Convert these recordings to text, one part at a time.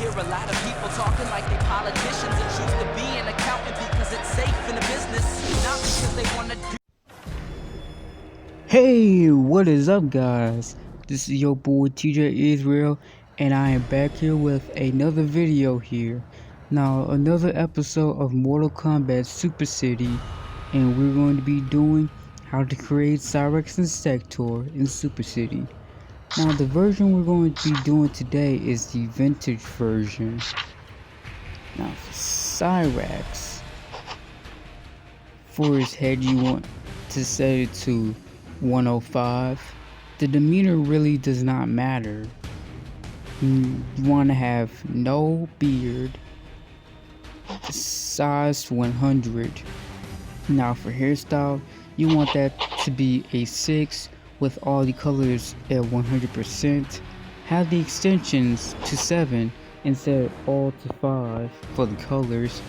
hear a lot of people talking like they politicians and choose to be an accountant because it's safe in the business, not because they want to do. Hey, what is up, guys? This is your boy TJ Israel, and I am back here with another video here. Now, another episode of Mortal Kombat Super City, and we're going to be doing how to create Cyrax and Sektor in Super City. Now, the version we're going to be doing today is the vintage version. Now, for Cyrax, for his head, you want to set it to 105. The demeanor really does not matter. You want to have no beard, size 100. Now for hairstyle, you want that to be a 6 with all the colors at 100%. Have the extensions to 7 and set it all to 5 for the colors.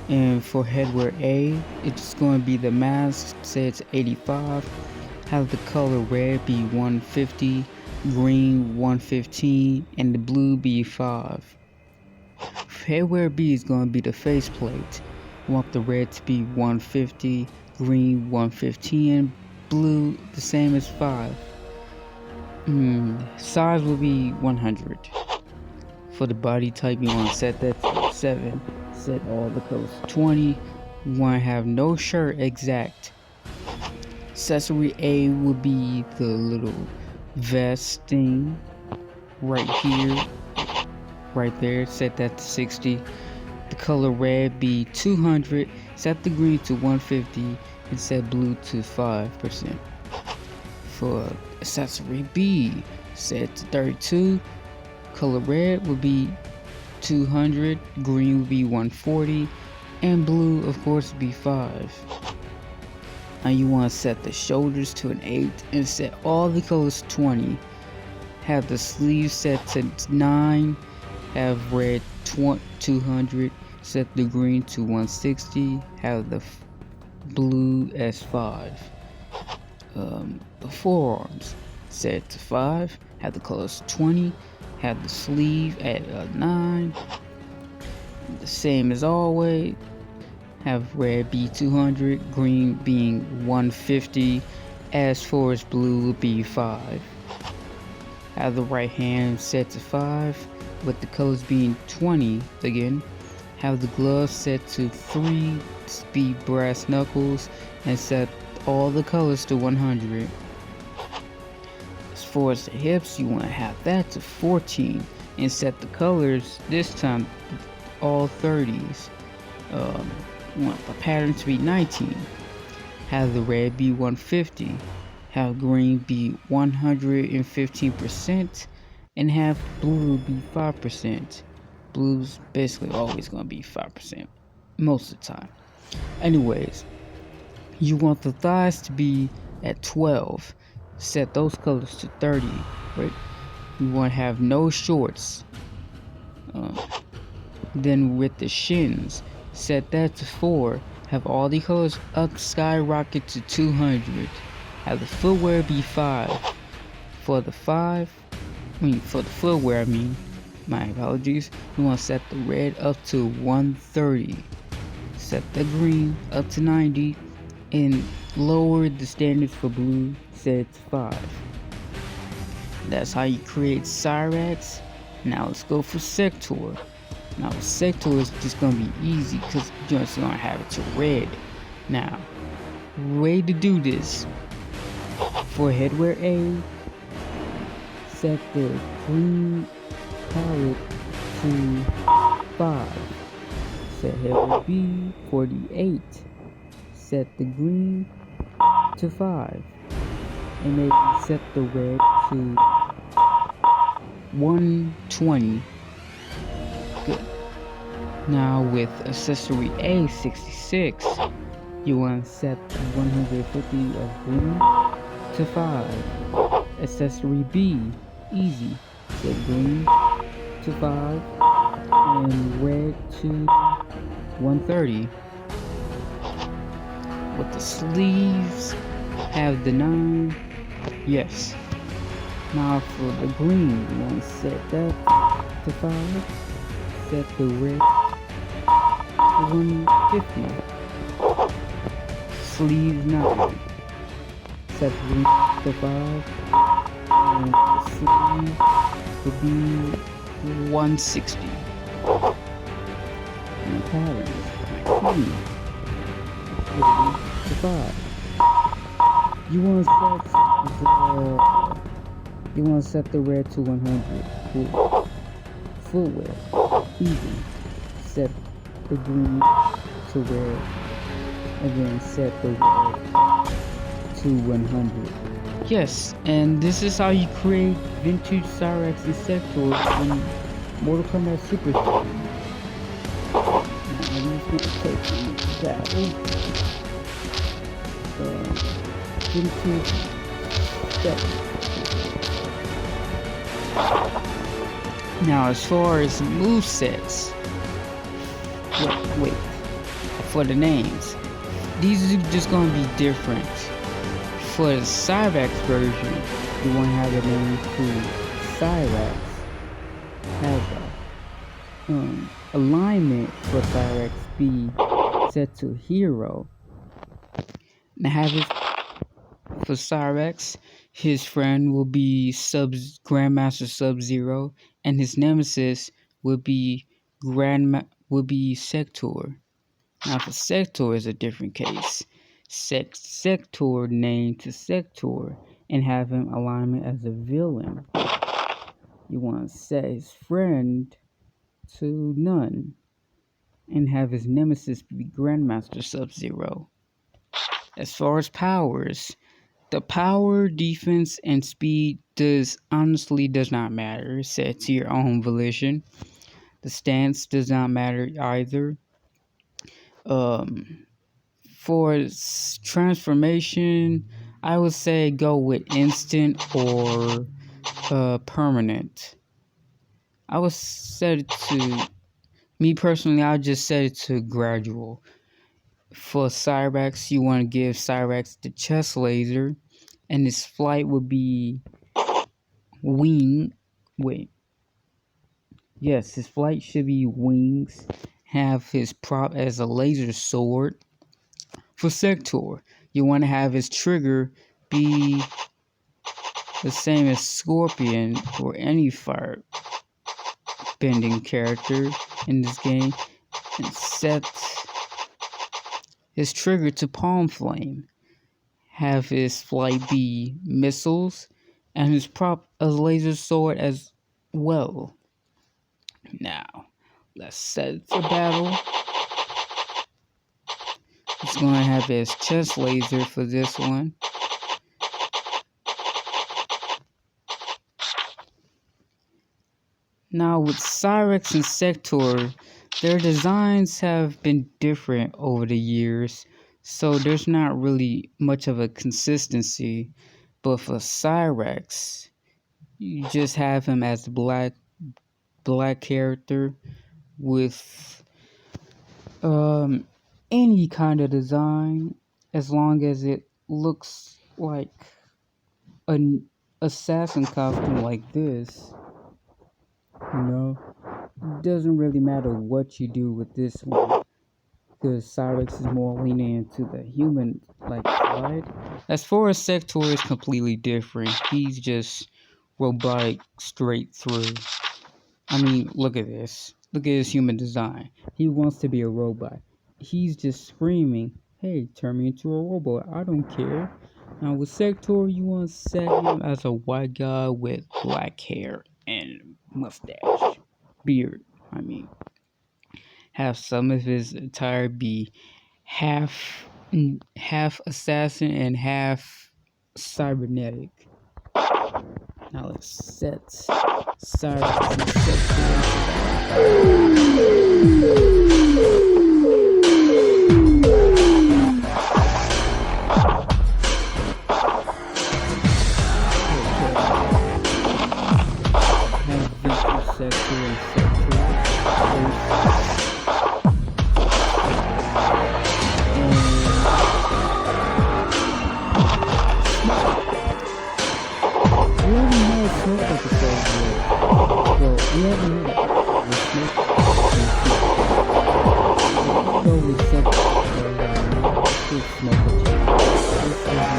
And for headwear A, it's going to be the mask set to 85. Have the color red be 150, green 115, and the blue be 5. Headwear B is going to be the faceplate. You want the red to be 150, green 115, and blue the same as 5. Size will be 100. For the body type, you want to set that to 7. Set all the colors to 20. You want to have no shirt exact. Accessory A would be the little vest thing right here, right there. Set that to 60. The color red be 200. Set the green to 150 and set blue to 5%. For accessory B, set to 32. Color red would be 200. Green would be 140, and blue, of course, would be 5. Now you want to set the shoulders to an 8 and set all the colors to 20. Have the sleeves set to 9. Have red 200. Set the green to 160. Have the blue as 5. The forearms set to 5. Have the colors 20. Have the sleeve at 9. The same as always. Have red be 200, green being 150, as far as blue will be 5. Have the right hand set to 5, with the colors being 20 again. Have the gloves set to 3, speed brass knuckles, and set all the colors to 100. As far as the hips, you want to have that to 14, and set the colors this time all 30s. Want the pattern to be 19. Have the red be 150. Have green be 115%, and have blue be 5%. Blue's basically always going to be 5% most of the time. Anyways, you want the thighs to be at 12. Set those colors to 30. Right? You want to have no shorts. Then with the shins, set that to 4. Have all the colors up skyrocket to 200. Have the footwear be 5. For the footwear, my apologies. You want to set the red up to 130. Set the green up to 90. And lower the standards for blue, set it to 5. That's how you create Cyrax. Now let's go for Sektor. Now Sektor is just gonna be easy because you're just gonna have it to red. Now, way to do this. For headwear A, set the green palette to 5. Set headwear B 48. Set the green to 5. And maybe set the red to 120. Good. Now with accessory A 66, you want to set 150 of green to 5. Accessory B, easy. Set green to 5 and red to 130. With the sleeves, have the 9. Yes. Now for the green, you want to set that to 5, set the red to 150. Sleeves 9, set the green to 5, and the sleeve will be 160. And the patterns, 19, to 5. You want to set the red to 100. Cool. Footwear, easy. Set the green to red, and then set the red to 100. Yes, and this is how you create vintage Cyrax and Sektor in Mortal Kombat Super. Now I'm just going to take that vintage Sektor. Now, as far as movesets, wait, for the names, these are just going to be different. For the Cyrax version, you want to have the name to Cyrax. Have alignment for Cyrax be set to hero. Now have it for Cyrax, his friend will be Grandmaster Sub-Zero, and his nemesis will be Sektor. Now for Sektor is a different case. Set Sektor name to Sektor and have him alignment as a villain. You want to set his friend to none and have his nemesis be Grandmaster Sub-Zero. As far as powers, the power, defense, and speed honestly does not matter. Set to your own volition. The stance does not matter either. For transformation, I would say go with instant or permanent. I would set it to, me personally, I would just set it to gradual. For Cyrax, you want to give Cyrax the chest laser, and his flight would be his flight should be wings. Have his prop as a laser sword. For Sektor, you want to have his trigger be the same as Scorpion or any fire bending character in this game, and set his trigger to Palm Flame. Have his flight be missiles, and his prop a laser sword as well. Now, let's set it to battle. It's going to have his chest laser for this one. Now with Cyrax and Sektor, their designs have been different over the years, so there's not really much of a consistency. But for Cyrax, you just have him as black character with any kind of design, as long as it looks like an assassin costume like this. You know, it doesn't really matter what you do with this one, because Cyrax is more leaning into the human like side. As far as Sektor is completely different. He's just robotic straight through. I mean, look at this. Look at his human design. He wants to be a robot. He's just screaming, "Hey, turn me into a robot. I don't care." Now with Sektor, you want to set him as a white guy with black hair and mustache, beard. I mean, have some of his attire be half assassin and half cybernetic. Now let's set Cyrax and You haven't heard of the smoke? Go with Sektor, big smoke attack.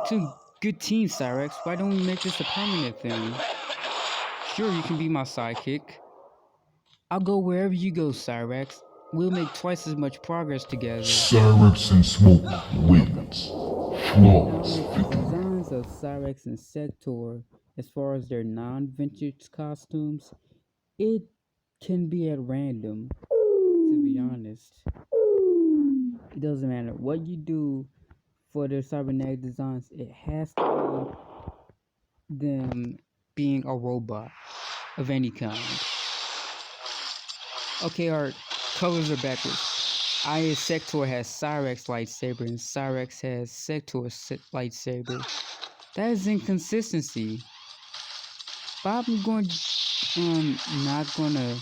This is good team, Cyrax. Why don't we make this a permanent thing? Sure, you can be my sidekick. I'll go wherever you go, Cyrax. We'll make twice as much progress together. Cyrax and Smoke wins. Flawless victory. Designs of Cyrax and Sektor, as far as their non-vintage costumes, it can be at random, to be honest. It doesn't matter what you do for their cybernetic designs, it has to be them being a robot of any kind. Okay, our colors are backwards. Aya Sektor has Cyrax lightsaber and Cyrax has Sektor lightsaber. That is inconsistency. But I'm not gonna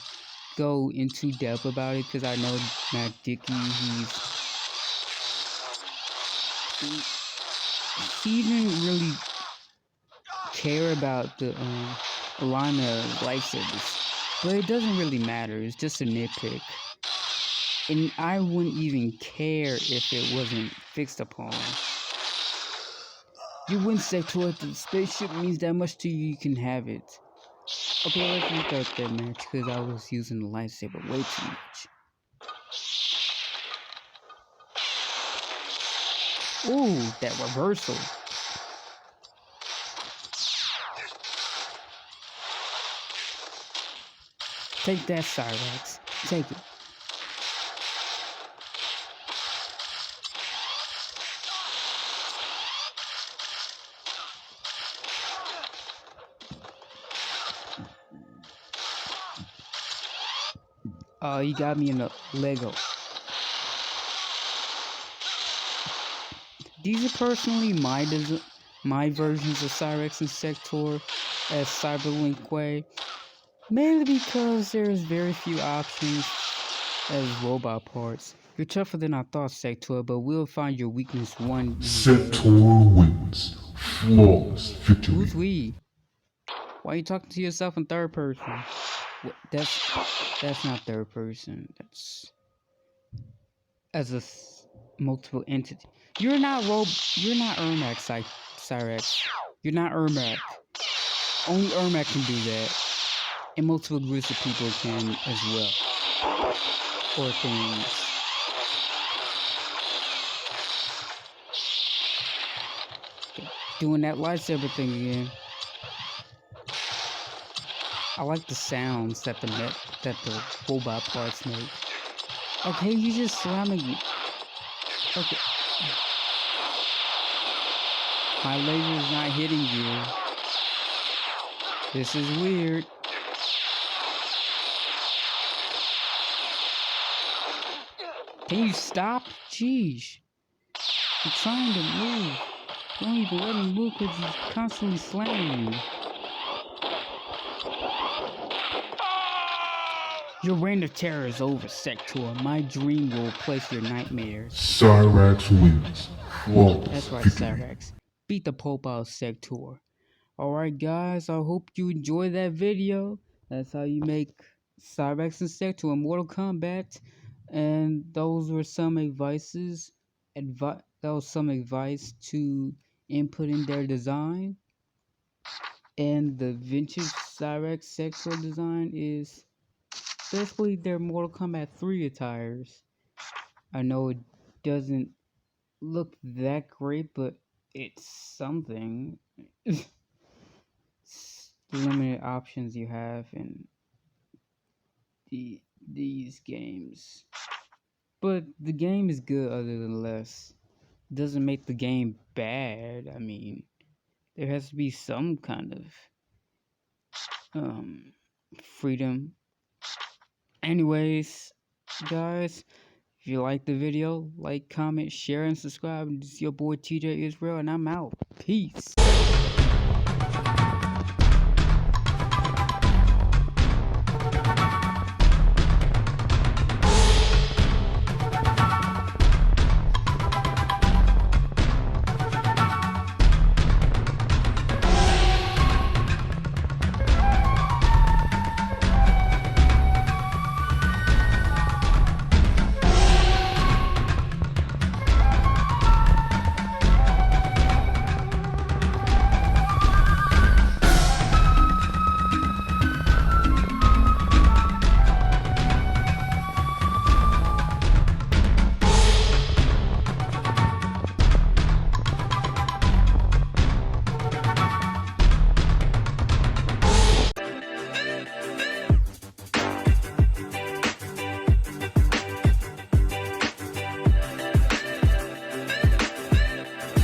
go into depth about it because I know Matt Dickey, he didn't really care about the line of lightsabers. But it doesn't really matter, it's just a nitpick. And I wouldn't even care if it wasn't fixed upon. You win Sektor if the spaceship means that much to you, you can have it. Okay, let's restart that match because I was using the lightsaber way too much. Ooh, that reversal. Take that, Cyrax. Take it. You got me in a Lego. These are personally my versions of Cyrax and Sektor as Cyberlink Way. Mainly because there's very few options as robot parts. You're tougher than I thought, Sektor, but we'll find your weakness one. Sektor wins. Flawless victory. Who's we? Why are you talking to yourself in third person? What, that's not third person. That's as a multiple entity. You're not Ermac, Cyrax. You're not Ermac. Only Ermac can do that. And multiple groups of people can as well. Or things. Doing that lightsaber thing again. I like the sounds that the robot parts make. Okay, you just slamming me. Okay. My laser is not hitting you. This is weird. Can you stop? Jeez. I'm trying to move. Don't even let me move because he's constantly slamming me. Your reign of terror is over, Sektor. My dream will replace your nightmares. Cyrax wins. Flawless That's right, victory. Cyrax. Beat the Pope out, Sektor. Alright guys, I hope you enjoyed that video. That's how you make Cyrax and Sektor in Mortal Kombat. And those were some advices. That was some advice to input in their design. And the vintage Cyrax Sektor design is basically their Mortal Kombat 3 attires. I know it doesn't look that great, but it's something. Limited options you have in these games, but the game is good other than less. Doesn't make the game bad. I mean, there has to be some kind of freedom. Anyways, guys, if you like the video, like, comment, share, and subscribe. This is your boy TJ Israel, and I'm out. Peace.